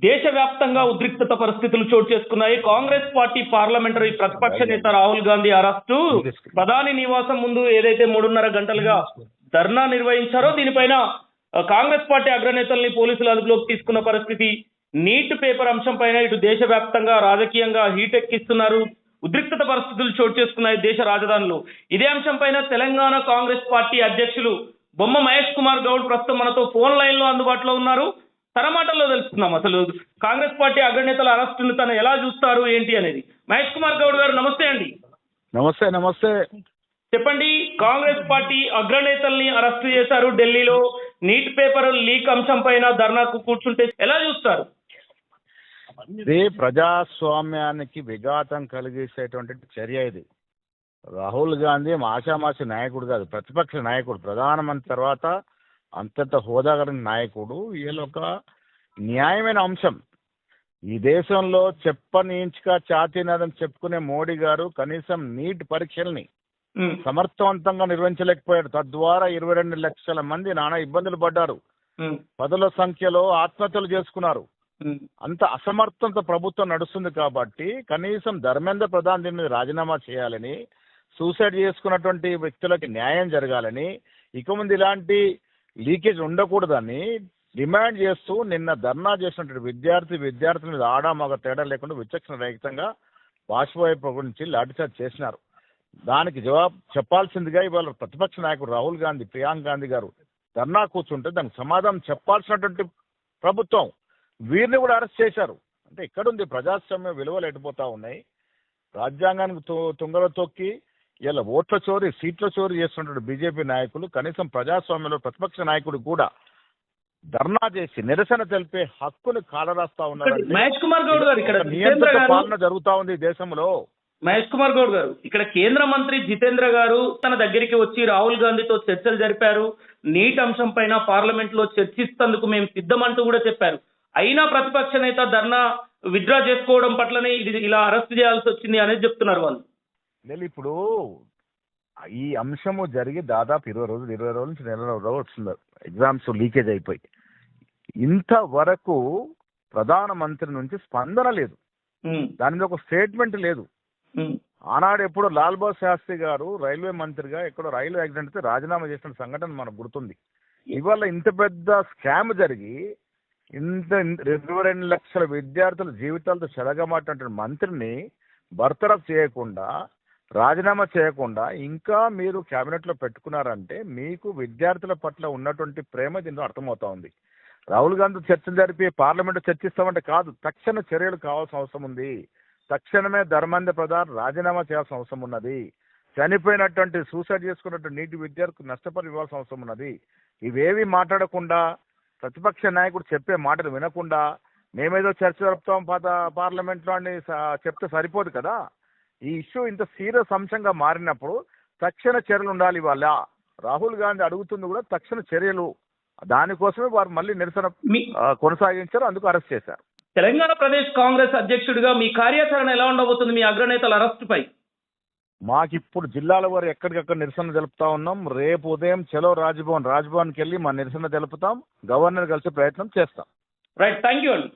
దేశవ్యాప్తంగా ఉద్రిక్తత పరిస్థితులు చోటు చేసుకున్నాయి. కాంగ్రెస్ పార్టీ పార్లమెంటరీ ప్రతిపక్ష నేత రాహుల్ గాంధీ అరెస్టు, ప్రధాని నివాసం ముందు ఏదైతే 3.5 గంటలుగా ధర్నా నిర్వహించారో దీనిపైన కాంగ్రెస్ పార్టీ అగ్రనేతల్ని పోలీసులు అదుపులోకి తీసుకున్న పరిస్థితి. నీట్ పేపర్ అంశం పైన ఇటు దేశవ్యాప్తంగా రాజకీయంగా హీట్ ఎక్కిస్తున్నారు. ఉద్రిక్తత పరిస్థితులు చోటు చేసుకున్నాయి దేశ రాజధానిలో. ఇదే అంశం పైన తెలంగాణ కాంగ్రెస్ పార్టీ అధ్యక్షులు బొమ్మ మహేష్ కుమార్ గౌడ్ ప్రస్తుతం మనతో ఫోన్ లైన్ లో అందుబాటులో ఉన్నారు. తన మాటల్లో తెలుసుకుందాం అసలు కాంగ్రెస్ పార్టీ అగ్రనేతల అరెస్టును తను ఎలా చూస్తారు ఏంటి అనేది. మహేష్ కుమార్ గౌడ్ గారు నమస్తే అండి. నమస్తే. నమస్తే చెప్పండి, కాంగ్రెస్ పార్టీ అగ్రనేతల్ని అరెస్టు చేశారు ఢిల్లీలో. నీట్ పేపర్ లీక్ అంశం పైన ధర్నాకు కూర్చుంటే ఎలా చూస్తారు? ఇది ప్రజాస్వామ్యానికి విఘాతం కలిగేసేటువంటి చర్య. ఇది రాహుల్ గాంధీ ఆషామాషి నాయకుడు కాదు, ప్రతిపక్ష నాయకుడు, ప్రధానమంత్రి తర్వాత అంతట హోదా కలిగిన నాయకుడు. వీళ్ళొక న్యాయమైన అంశం. ఈ దేశంలో చెప్పని ఇంచుగా చాతీనాదని చెప్పుకునే మోడీ గారు కనీసం నీట్ పరీక్షల్ని సమర్థవంతంగా నిర్వహించలేకపోయాడు. తద్వారా 22 లక్షల మంది నానా ఇబ్బందులు పడ్డారు. పదుల సంఖ్యలో ఆత్మహత్యలు చేసుకున్నారు. అంత అసమర్థత ప్రభుత్వం నడుస్తుంది కాబట్టి కనీసం ధర్మేంద్ర ప్రధాన్ దీని మీద రాజీనామా చేయాలని, సూసైడ్ చేసుకున్నటువంటి వ్యక్తులకి న్యాయం జరగాలని, ఇక ముందు ఇలాంటి లీకేజ్ ఉండకూడదని డిమాండ్ చేస్తూ నిన్న ధర్నా చేసినటువంటి విద్యార్థుల మీద ఆడామగ తేడా లేకుండా విచక్షణ రహితంగా బాష్పవాయు నుంచి లాఠీచార్జ్ చేసినారు. దానికి జవాబు చెప్పాల్సిందిగా ఇవాళ ప్రతిపక్ష నాయకుడు రాహుల్ గాంధీ, ప్రియాంక గాంధీ గారు ధర్నా కూర్చుంటే దానికి సమాధానం చెప్పాల్సినటువంటి ప్రభుత్వం వీరిని కూడా అరెస్ట్ చేశారు. అంటే ఎక్కడుంది ప్రజాస్వామ్య విలువలు ఎడిపోతా ఉన్నాయి. రాజ్యాంగానికి తుంగలో తొక్కి ఇలా ఓట్ల చోరీ, సీట్ల చోరీ చేస్తున్నటువంటి బీజేపీ నాయకులు కనీసం ప్రజాస్వామ్యంలో ప్రతిపక్ష నాయకుడు కూడా ధర్నా చేసి నిరసన తెలిపే హక్కును కాలరాస్తా ఉన్నారు. మహేష్ కుమార్ గౌడ్ గారు, ఇక్కడ నియంత్రణ పాలన జరుగుతా ఉంది దేశంలో. మహేష్ కుమార్ గౌడ్ గారు, ఇక్కడ కేంద్ర మంత్రి జితేంద్ర గారు తన దగ్గరికి వచ్చి రాహుల్ గాంధీతో చర్చలు జరిపారు. నీట్ అంశం పైన పార్లమెంట్ లో చర్చిస్తేందుకు మేము సిద్ధమంటూ కూడా చెప్పారు. అయినా ప్రతిపక్ష నేత ధర్నా విత్డ్రా చేసుకోవడం పట్లనే ఇది ఇలా అరెస్ట్ చేయాల్సి వచ్చింది అనేది చెప్తున్నారు వాళ్ళు. ఇప్పుడు ఈ అంశము జరిగి దాదాపు 20 రోజుల నుంచి నెల రోజులు వస్తుంది. ఎగ్జామ్స్ లీకేజ్ అయిపోయి ఇంతవరకు ప్రధానమంత్రి నుంచి స్పందన లేదు. దాని మీద ఒక స్టేట్మెంట్ లేదు. ఆనాడు ఎప్పుడు లాల్ బహదూర్ శాస్త్రి గారు రైల్వే మంత్రిగా ఎక్కడో రైలు యాక్సిడెంట్ అయితే రాజీనామా చేసిన సంఘటన మనకు గుర్తుంది. ఇవాళ ఇంత పెద్ద స్కామ్ జరిగి ఇంత 22 లక్షల విద్యార్థుల జీవితాలతో చెలగమాటినటువంటి మంత్రిని బర్తరఫ్ చేయకుండా, రాజీనామా చేయకుండా ఇంకా మీరు కేబినెట్ లో పెట్టుకున్నారంటే మీకు విద్యార్థుల పట్ల ఉన్నటువంటి ప్రేమ దీనిలో అర్థమవుతా ఉంది. రాహుల్ గాంధీ చర్చలు జరిపి పార్లమెంట్ చర్చిస్తామంటే కాదు, తక్షణ చర్యలు కావాల్సిన అవసరం ఉంది. తక్షణమే ధర్మేంద్ర ప్రధాన్ రాజీనామా చేయాల్సిన అవసరం ఉన్నది. చనిపోయినటువంటి సూసైడ్ చేసుకున్నటువంటి నీటి విద్యార్థులకు నష్టపరి ఇవ్వాల్సిన అవసరం ఉన్నది. ఇవేవి మాట్లాడకుండా, ప్రతిపక్ష నాయకుడు చెప్పే మాటలు వినకుండా మేమేదో చర్చ జరుపుతాం పార్లమెంట్లో అని చెప్తే సరిపోదు కదా. ఈ ఇష్యూ ఇంత సీరియస్ అంశంగా మారినప్పుడు తక్షణ చర్యలు ఉండాలి. ఇవాళ రాహుల్ గాంధీ అడుగుతుంది కూడా తక్షణ చర్యలు. దానికోసమే వారు మళ్ళీ నిరసన కొనసాగించారు, అందుకు అరెస్ట్ చేశారు. తెలంగాణ ప్రదేశ్ కాంగ్రెస్ అధ్యక్షుడిగా మీ కార్యాచరణ ఎలా ఉండబోతుంది మీ అగ్రనేతల అరెస్టు పై? మాకిప్పుడు జిల్లాల వారు ఎక్కడికక్కడ నిరసన తెలుపుతా ఉన్నాం. రేపు ఉదయం చలో రాజ్భవన్కి వెళ్ళి మా నిరసన తెలుపుతాం. గవర్నర్ కలిసే ప్రయత్నం చేస్తాం. రైట్, థ్యాంక్ యూ అండి.